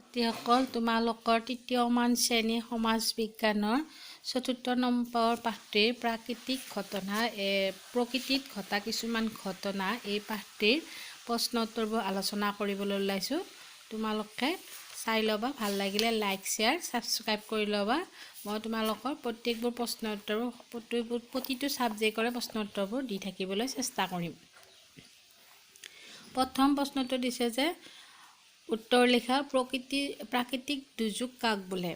ছাত্ৰীসকল, তোমালোকৰ তৃতীয়মান শ্ৰেণীৰ সমাজ বিজ্ঞানৰ ৪ৰ্থ নম্বৰ পাঠটিৰ প্ৰাকৃতিক ঘটনা প্ৰকৃতিত ঘটা কিছুমান ঘটনা এই পাঠটিৰ প্ৰশ্ন উত্তৰবোৰ আলোচনা কৰিবলৈ ওলাইছোঁ। তোমালোকে চাই ল'বা, ভাল লাগিলে লাইক শ্বেয়াৰ ছাবস্ক্ৰাইব কৰি ল'বা। মই তোমালোকৰ প্ৰত্যেকবোৰ প্ৰশ্ন উত্তৰবোৰ প্ৰতিটো ছাবজেক্টৰে প্ৰশ্ন উত্তৰবোৰ দি থাকিবলৈ চেষ্টা কৰিম। প্ৰথম প্ৰশ্নটো দিছে যে উত্তৰ লিখা প্ৰাকৃতিক দুৰ্যোগ কাক বোলে?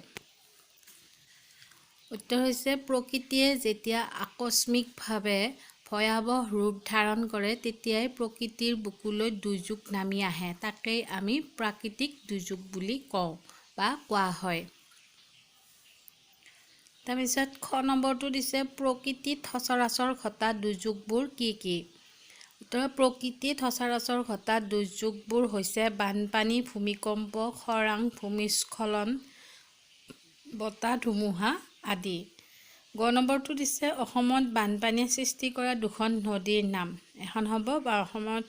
উত্তৰ হৈছে প্ৰকৃতিয়ে যেতিয়া আকস্মিকভাৱে ভয়াৱহ ৰূপ ধাৰণ কৰে তেতিয়াই প্ৰকৃতিৰ বুকুলৈ দুৰ্যোগ নামি আহে। তাকেই আমি প্ৰাকৃতিক দুৰ্যোগ বুলি কওঁ বা কোৱা হয়। তাৰপিছত খ নম্বৰটো দিছে প্ৰকৃতিত সচৰাচৰ ঘটা দুৰ্যোগবোৰ কি কি? উত্তৰ প্ৰকৃতিত সচৰাচৰ ঘটা দুৰ্যোগবোৰ হৈছে বানপানী, ভূমিকম্প, খৰাং, ভূমিস্খলন, বতাহ, ধুমুহা আদি। গ নম্বৰটো দিছে অসমত বানপানীয়ে সৃষ্টি কৰা দুখন নদীৰ নাম। এখন হ'ব বা অসমত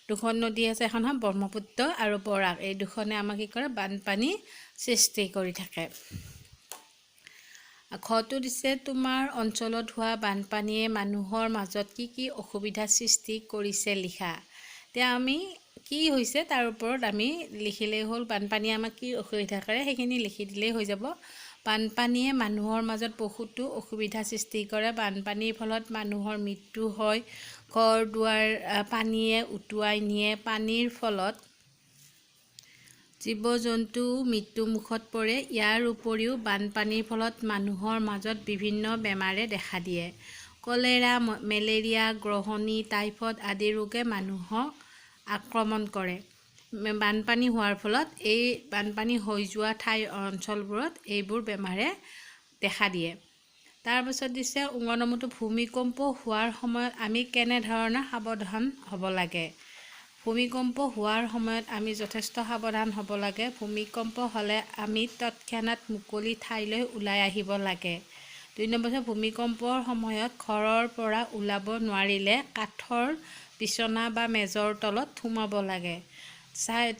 দুখন নদী আছে, এখন হ'ব ব্ৰহ্মপুত্ৰ আৰু বৰাক। এই দুখনে আমাক কি কৰে? বানপানী সৃষ্টি কৰি থাকে। ঘটো দিছে তোমাৰ অঞ্চলত হোৱা বানপানীয়ে মানুহৰ মাজত কি কি অসুবিধাৰ সৃষ্টি কৰিছে লিখা। এতিয়া আমি কি হৈছে তাৰ ওপৰত আমি লিখিলেই হ'ল। বানপানীয়ে আমাক কি অসুবিধা কৰে সেইখিনি লিখি দিলেই হৈ যাব। বানপানীয়ে মানুহৰ মাজত বহুতো অসুবিধা সৃষ্টি কৰে। বানপানীৰ ফলত মানুহৰ মৃত্যু হয়, ঘৰ দুৱাৰ পানীয়ে উটুৱাই নিয়ে। পানীৰ ফলত জীৱ-জন্তু মৃত্যুমুখত পৰে। ইয়াৰ উপৰিও বানপানীৰ ফলত মানুহৰ মাজত বিভিন্ন বেমাৰে দেখা দিয়ে। কলেৰা, মেলেৰিয়া, গ্ৰহণী, টাইফয়েড আদি ৰোগে মানুহক আক্ৰমণ কৰে। বানপানী হোৱাৰ ফলত এই বানপানী হৈ যোৱা অঞ্চলবোৰত এইবোৰ বেমাৰে দেখা দিয়ে। তাৰপিছত দিছে নম্বৰটো ভূমিকম্প হোৱাৰ সময়ত আমি কেনেধৰণৰ সাৱধান হ'ব লাগে? ভূমিকম্প হোৱাৰ সময়ত আমি যথেষ্ট সাৱধান হ'ব লাগে। ভূমিকম্প হ'লে আমি তৎক্ষণাত মুকলি ঠাইলৈ ওলাই আহিব লাগে। ২ নম্বৰ হৈছে ভূমিকম্পৰ সময়ত ঘৰৰ পৰা ওলাব নোৱাৰিলে কাঠৰ বিচনা বা মেজৰ তলত সোমাব লাগে।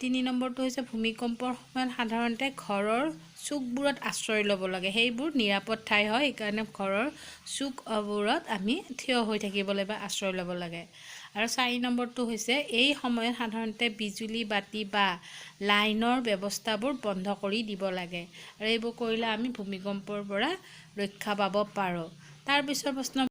৩ নম্বৰটো হৈছে ভূমিকম্পৰ সময়ত সাধাৰণতে ঘৰৰ চুকবোৰত আশ্ৰয় ল'ব লাগে। সেইবোৰ নিৰাপদ ঠাই হয়, সেইকাৰণে ঘৰৰ চুকবোৰত আমি থিয় হৈ থাকিব লাগে বা আশ্ৰয় ল'ব লাগে। আৰু ৪ নম্বৰটো হৈছে এই সময়ত সাধাৰণতে বিজুলী বাতি বা লাইনৰ ব্যৱস্থাবোৰ বন্ধ কৰি দিব লাগে। আৰু এইবোৰ কৰিলে আমি ভূমিকম্পৰ পৰা ৰক্ষা পাব পাৰোঁ। তাৰপিছৰ প্ৰশ্ন